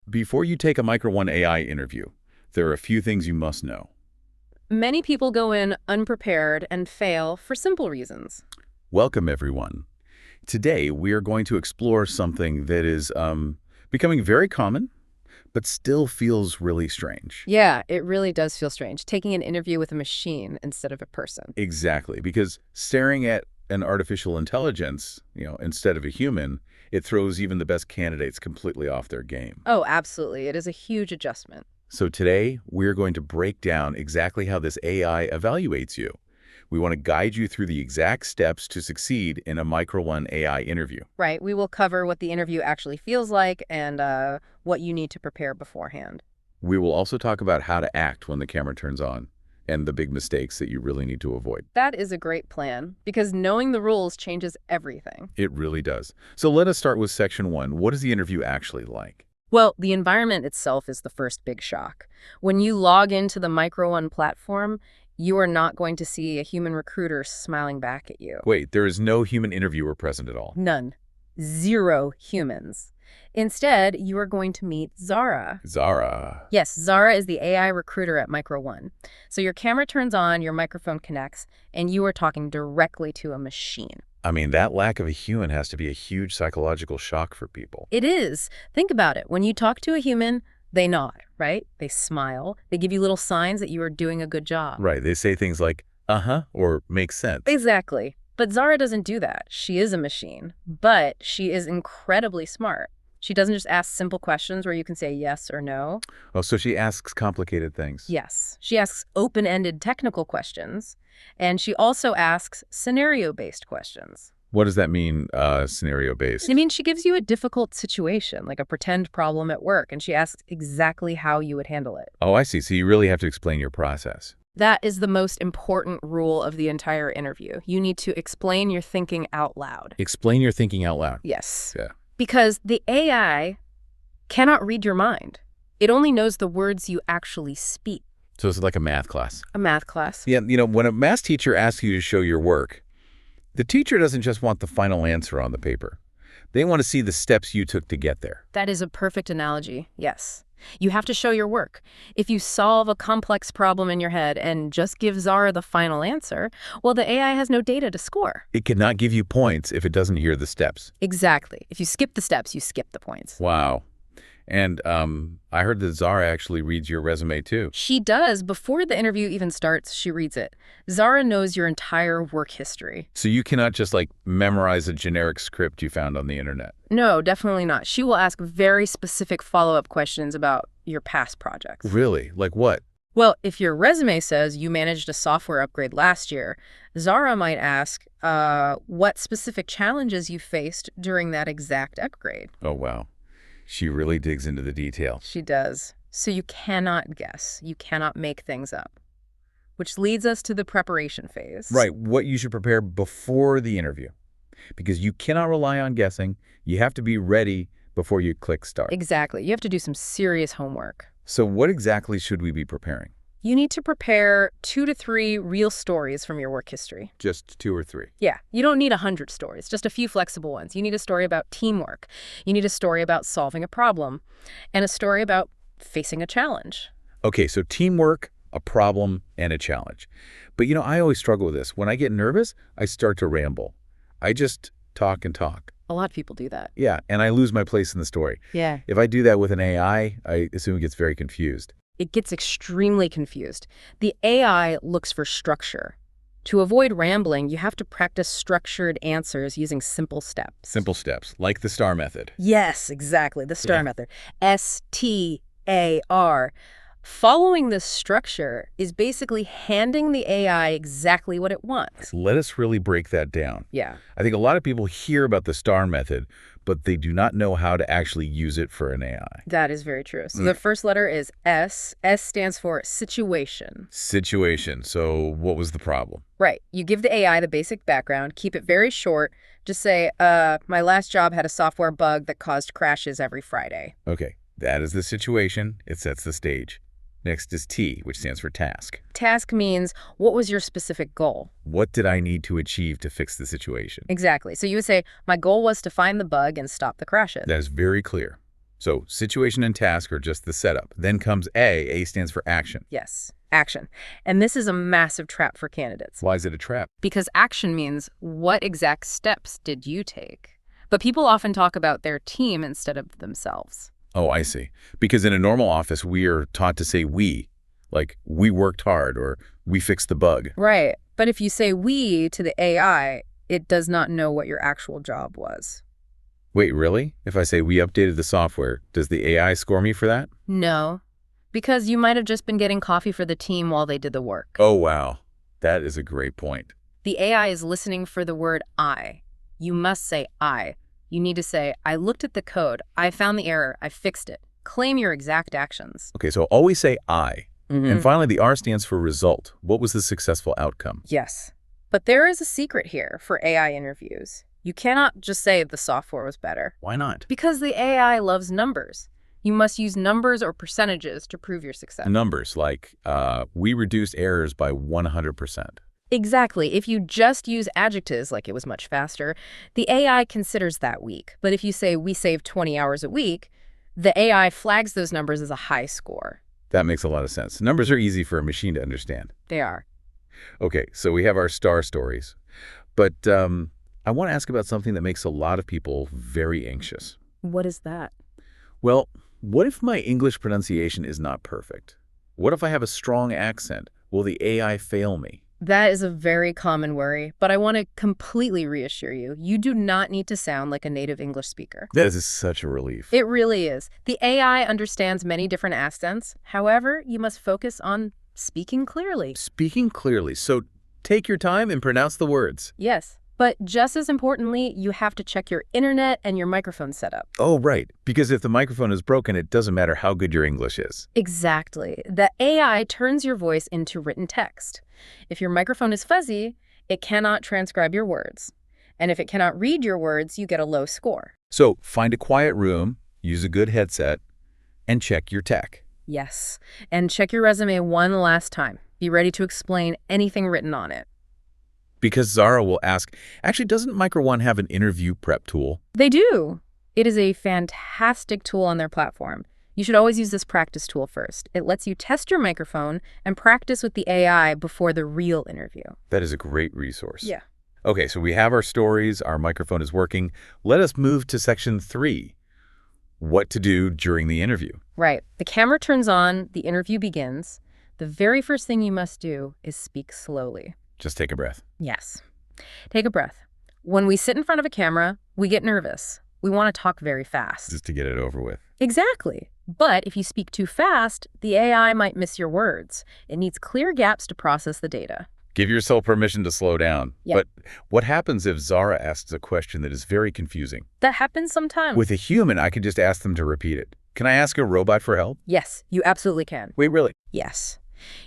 Before you take a Micro1 AI interview, there are a few things you must know. Many people go in unprepared and fail for simple reasons. Welcome, everyone. Today, we are going to explore something that is becoming very common, but still feels really strange. Yeah, it really does feel strange, taking an interview with a machine instead of a person. Exactly, because staring at an artificial intelligence, instead of a human, it throws even the best candidates completely off their game. Oh, absolutely. It is a huge adjustment. So today, we're going to break down exactly how this AI evaluates you. We want to guide you through the exact steps to succeed in a Micro1 AI interview. Right. We will cover what the interview actually feels like and what you need to prepare beforehand. We will also talk about how to act when the camera turns on and the big mistakes that you really need to avoid. That is a great plan because knowing the rules changes everything. It really does. So let us start with section 1. What is the interview actually like? Well, the environment itself is the first big shock. When you log into the Micro1 platform, you are not going to see a human recruiter smiling back at you. Wait, there is no human interviewer present at all. None. Zero humans. Instead, you are going to meet Zara. Zara. Yes, Zara is the AI recruiter at Micro1. So your camera turns on, your microphone connects, and you are talking directly to a machine. I mean, that lack of a human has to be a huge psychological shock for people. It is. Think about it. When you talk to a human, they nod, right? They smile. They give you little signs that you are doing a good job. Right, they say things like, uh-huh, or makes sense. Exactly. But Zara doesn't do that. She is a machine, but she is incredibly smart. She doesn't just ask simple questions where you can say yes or no. Oh, so she asks complicated things. Yes. She asks open-ended technical questions, and she also asks scenario-based questions. What does that mean, scenario-based? I mean, she gives you a difficult situation, like a pretend problem at work, and she asks exactly how you would handle it. Oh, I see. So you really have to explain your process. That is the most important rule of the entire interview. You need to explain your thinking out loud. Explain your thinking out loud. Yes. Yeah. Because the AI cannot read your mind. It only knows the words you actually speak. So it's like a math class. A math class. Yeah, when a math teacher asks you to show your work, the teacher doesn't just want the final answer on the paper. They want to see the steps you took to get there. That is a perfect analogy, yes. You have to show your work. If you solve a complex problem in your head and just give Zara the final answer, well, the AI has no data to score. It cannot give you points if it doesn't hear the steps. Exactly. If you skip the steps, you skip the points. Wow. And I heard that Zara actually reads your resume too. She does. Before the interview even starts, she reads it. Zara knows your entire work history. So you cannot just memorize a generic script you found on the internet. No, definitely not. She will ask very specific follow-up questions about your past projects. Really? Like what? Well, if your resume says you managed a software upgrade last year, Zara might ask what specific challenges you faced during that exact upgrade. Oh, wow. She really digs into the detail. She does. So you cannot guess. You cannot make things up. Which leads us to the preparation phase. Right, what you should prepare before the interview. Because you cannot rely on guessing. You have to be ready before you click start. Exactly. You have to do some serious homework. So what exactly should we be preparing? You need to prepare 2 to 3 real stories from your work history. Just 2 or 3? Yeah, you don't need 100 stories, just a few flexible ones. You need a story about teamwork. You need a story about solving a problem. And a story about facing a challenge. Okay, so teamwork, a problem, and a challenge. But I always struggle with this. When I get nervous, I start to ramble. I just talk and talk. A lot of people do that. Yeah, and I lose my place in the story. Yeah. If I do that with an AI, I assume it gets very confused. It gets extremely confused. The AI looks for structure. To avoid rambling, you have to practice structured answers using simple steps. Simple steps, like the STAR method. Yes, exactly, the STAR method. S-T-A-R. Following this structure is basically handing the AI exactly what it wants. Let us really break that down. Yeah. I think a lot of people hear about the STAR method, but they do not know how to actually use it for an AI. That is very true. So the first letter is S. S stands for situation. Situation. So what was the problem? Right. You give the AI the basic background, keep it very short. Just say, my last job had a software bug that caused crashes every Friday. Okay, that is the situation. It sets the stage. Next is T, which stands for task. Task means, what was your specific goal? What did I need to achieve to fix the situation? Exactly. So you would say, my goal was to find the bug and stop the crashes. That is very clear. So situation and task are just the setup. Then comes A. A stands for action. Yes, action. And this is a massive trap for candidates. Why is it a trap? Because action means what exact steps did you take? But people often talk about their team instead of themselves. Oh, I see. Because in a normal office, we are taught to say we, like we worked hard or we fixed the bug. Right. But if you say we to the AI, it does not know what your actual job was. Wait, really? If I say we updated the software, does the AI score me for that? No, because you might have just been getting coffee for the team while they did the work. Oh, wow. That is a great point. The AI is listening for the word I. You must say I. You need to say, I looked at the code, I found the error, I fixed it. Claim your exact actions. Okay, so always say I. Mm-hmm. And finally, the R stands for result. What was the successful outcome? Yes. But there is a secret here for AI interviews. You cannot just say the software was better. Why not? Because the AI loves numbers. You must use numbers or percentages to prove your success. Numbers, like we reduced errors by 100%. Exactly. If you just use adjectives like it was much faster, the AI considers that weak. But if you say we saved 20 hours a week, the AI flags those numbers as a high score. That makes a lot of sense. Numbers are easy for a machine to understand. They are. Okay, so we have our star stories. But I want to ask about something that makes a lot of people very anxious. What is that? Well, what if my English pronunciation is not perfect? What if I have a strong accent? Will the AI fail me? That is a very common worry, but I want to completely reassure you. You do not need to sound like a native English speaker. That is such a relief. It really is. The AI understands many different accents. However, you must focus on speaking clearly. Speaking clearly, so take your time and pronounce the words. Yes. But just as importantly, you have to check your internet and your microphone setup. Oh, right. Because if the microphone is broken, it doesn't matter how good your English is. Exactly. The AI turns your voice into written text. If your microphone is fuzzy, it cannot transcribe your words. And if it cannot read your words, you get a low score. So find a quiet room, use a good headset, and check your tech. Yes. And check your resume one last time. Be ready to explain anything written on it. Because Zara will ask, actually, doesn't Micro1 have an interview prep tool? They do. It is a fantastic tool on their platform. You should always use this practice tool first. It lets you test your microphone and practice with the AI before the real interview. That is a great resource. Yeah. Okay, so we have our stories, our microphone is working. Let us move to section 3. What to do during the interview. Right. The camera turns on, the interview begins. The very first thing you must do is speak slowly. Just take a breath. Yes. Take a breath. When we sit in front of a camera, we get nervous. We want to talk very fast. Just to get it over with. Exactly. But if you speak too fast, the AI might miss your words. It needs clear gaps to process the data. Give yourself permission to slow down. Yeah. But what happens if Zara asks a question that is very confusing? That happens sometimes. With a human, I can just ask them to repeat it. Can I ask a robot for help? Yes, you absolutely can. Wait, really? Yes.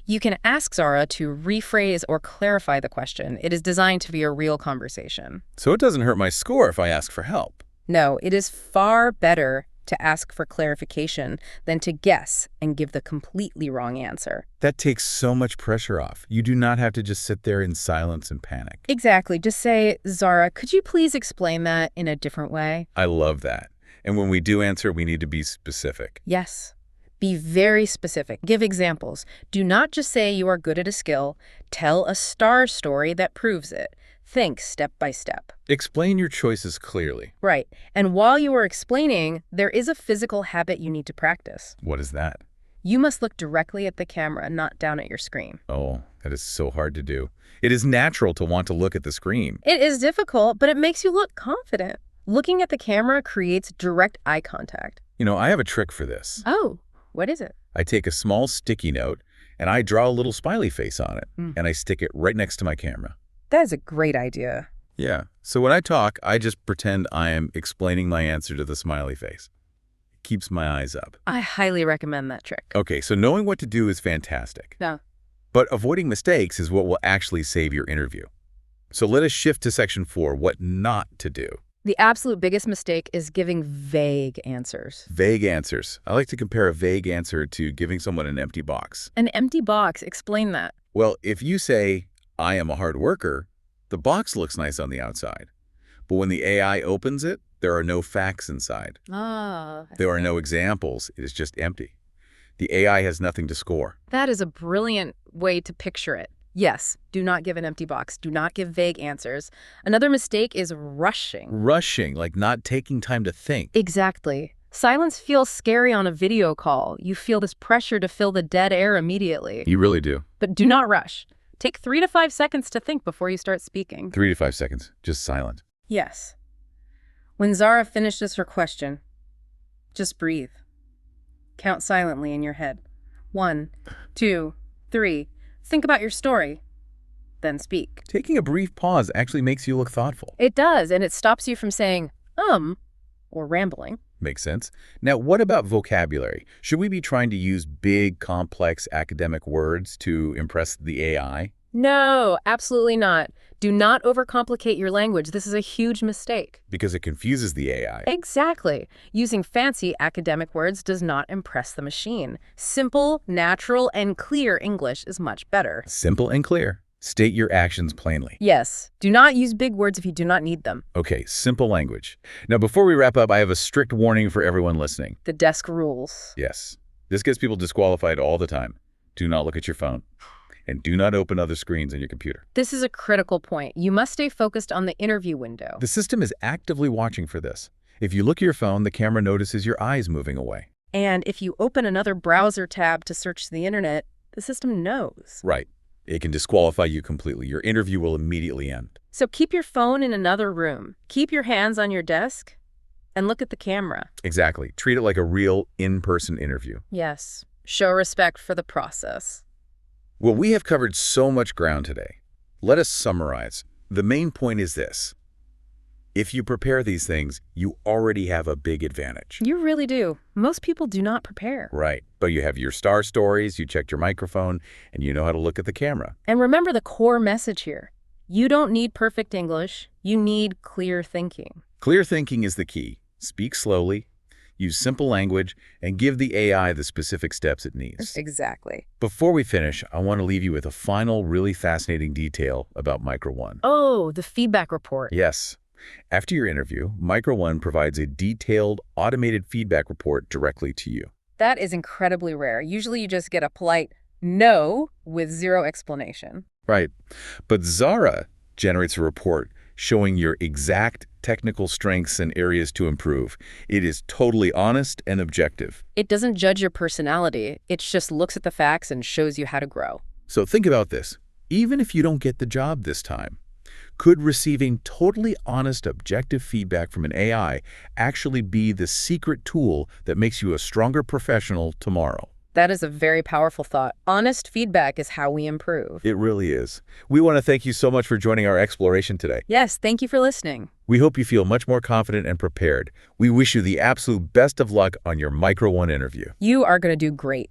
You can ask Zara to rephrase or clarify the question. It is designed to be a real conversation. So it doesn't hurt my score if I ask for help. No, it is far better to ask for clarification than to guess and give the completely wrong answer. That takes so much pressure off. You do not have to just sit there in silence and panic. Exactly. Just say, Zara, could you please explain that in a different way? I love that. And when we do answer, we need to be specific. Yes. Be very specific. Give examples. Do not just say you are good at a skill. Tell a star story that proves it. Think step by step. Explain your choices clearly. Right. And while you are explaining, there is a physical habit you need to practice. What is that? You must look directly at the camera, not down at your screen. Oh, that is so hard to do. It is natural to want to look at the screen. It is difficult, but it makes you look confident. Looking at the camera creates direct eye contact. You know, I have a trick for this. Oh, what is it? I take a small sticky note and I draw a little smiley face on it and I stick it right next to my camera. That is a great idea. Yeah. So when I talk, I just pretend I am explaining my answer to the smiley face. It keeps my eyes up. I highly recommend that trick. Okay, so knowing what to do is fantastic. Yeah. But avoiding mistakes is what will actually save your interview. So let us shift to section 4, what not to do. The absolute biggest mistake is giving vague answers. Vague answers. I like to compare a vague answer to giving someone an empty box. An empty box, explain that. Well, if you say, I am a hard worker, the box looks nice on the outside. But when the AI opens it, There are no facts inside. Ah, I There are see. no examples. It is just empty. The AI has nothing to score. That is a brilliant way to picture it. Yes, do not give an empty box. Do not give vague answers. Another mistake is rushing. Rushing, like not taking time to think. Exactly. Silence feels scary on a video call. You feel this pressure to fill the dead air immediately. You really do. But do not rush. Take 3 to 5 seconds to think before you start speaking. 3 to 5 seconds, just silent. Yes. When Zara finishes her question, just breathe. Count silently in your head. 1, 2, 3. Think about your story. Then speak. Taking a brief pause actually makes you look thoughtful. It does, and it stops you from saying, or rambling. Makes sense. Now, what about vocabulary? Should we be trying to use big, complex academic words to impress the AI? No, absolutely not. Do not overcomplicate your language. This is a huge mistake. Because it confuses the AI. Exactly. Using fancy academic words does not impress the machine. Simple, natural, and clear English is much better. Simple and clear. State your actions plainly. Yes, do not use big words if you do not need them. Okay, simple language. Now, before we wrap up, I have a strict warning for everyone listening. The desk rules. Yes, this gets people disqualified all the time. Do not look at your phone. And do not open other screens on your computer. This is a critical point. You must stay focused on the interview window. The system is actively watching for this. If you look at your phone, the camera notices your eyes moving away. And if you open another browser tab to search the internet, the system knows. Right. It can disqualify you completely. Your interview will immediately end. So keep your phone in another room. Keep your hands on your desk and look at the camera. Exactly. Treat it like a real in-person interview. Yes. Show respect for the process. Well, we have covered so much ground today. Let us summarize. The main point is this. If you prepare these things, you already have a big advantage. You really do. Most people do not prepare. Right. But you have your star stories, you checked your microphone, and you know how to look at the camera. And remember the core message here. You don't need perfect English. You need clear thinking. Clear thinking is the key. Speak slowly, use simple language, and give the AI the specific steps it needs. Exactly. Before we finish, I want to leave you with a final, really fascinating detail about Micro1. Oh, the feedback report. Yes. After your interview, Micro1 provides a detailed, automated feedback report directly to you. That is incredibly rare. Usually you just get a polite no with zero explanation. Right. But Zara generates a report showing your exact technical strengths and areas to improve. It is totally honest and objective. It doesn't judge your personality. It just looks at the facts and shows you how to grow. So think about this. Even if you don't get the job this time, could receiving totally honest, objective feedback from an AI actually be the secret tool that makes you a stronger professional tomorrow? That is a very powerful thought. Honest feedback is how we improve. It really is. We want to thank you so much for joining our exploration today. Yes, thank you for listening. We hope you feel much more confident and prepared. We wish you the absolute best of luck on your Micro1 interview. You are going to do great.